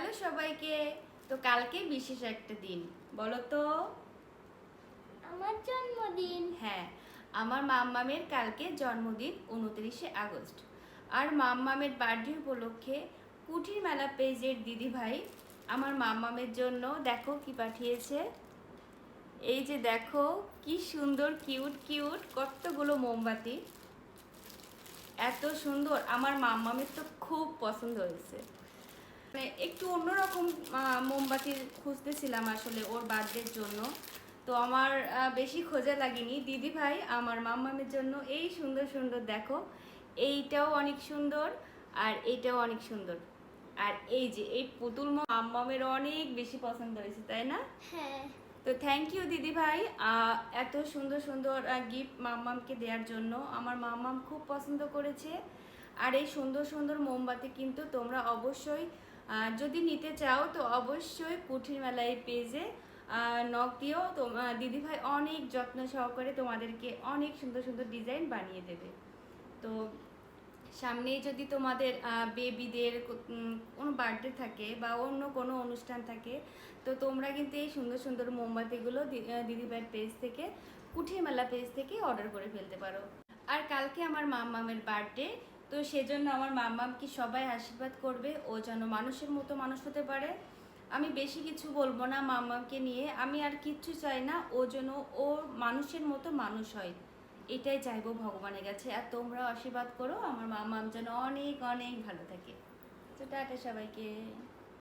Hello সবাইকে। তো কালকে বিশেষ একটা দিন, বলো তো? আমার জন্মদিন। হ্যাঁ, আমার মাম্মামের কালকে জন্মদিন 29শে আগস্ট। আর মাম্মামের বার্থডে উপলক্ষে কুঠির মেলা পেজের দিদিভাই আমার মাম্মামের জন্য দেখো কি পাঠিয়েছে। এই যে দেখো কি সুন্দর কিউট কিউট কতগুলো মোমবাতি, এত সুন্দর। আমার মাম্মামের তো খুব পছন্দ হয়েছে। মানে একটু অন্যরকম মোমবাতি খুঁজতেছিলাম আসলে ওর বার্থডের জন্য। তো আমার বেশি খোঁজা লাগেনি, দিদি ভাই আমার মাম্মামের জন্য এই সুন্দর সুন্দর দেখো, এইটাও অনেক সুন্দর আর এইটাও অনেক সুন্দর। আর এই যে এই পুতুল মাম্মামের অনেক বেশি পছন্দ হয়েছে, তাই না? হ্যাঁ, তো থ্যাংক ইউ দিদি ভাই, এত সুন্দর সুন্দর গিফট মাম্মামকে দেওয়ার জন্য। আমার মাম্মাম খুব পছন্দ করেছে। আর এই সুন্দর সুন্দর মোমবাতি কিন্তু তোমরা অবশ্যই যদি নিতে চাও তো অবশ্যই কুঠির মেলায় পেজে নক দিও। তো দিদিভাই অনেক যত্ন সহকারে তোমাদেরকে অনেক সুন্দর সুন্দর ডিজাইন বানিয়ে দেবে। তো সামনেই যদি তোমাদের বেবিদের কোনো বার্থডে থাকে বা অন্য কোনো অনুষ্ঠান থাকে, তো তোমরা কিন্তু এই সুন্দর সুন্দর মোমবাতিগুলো দিদিভাইয়ের পেজ থেকে, কুঠির মেলা পেজ থেকে অর্ডার করে ফেলতে পারো। আর কালকে আমার মাম্মামের বার্থডে, তো সেজন্য আমার মাম্মামকে সবাই আশীর্বাদ করবে ও যেন মানুষের মতো মানুষ হতে পারে। আমি বেশি কিছু বলবো না মাম্মামকে নিয়ে, আমি আর কিচ্ছু চাই না, ও যেন ও মানুষের মতো মানুষ হয়, এটাই চাইবো ভগবানের কাছে। আর তোমরাও আশীর্বাদ করো আমার মাম্মাম যেন অনেক অনেক ভালো থাকে। তো টাটা সবাইকে।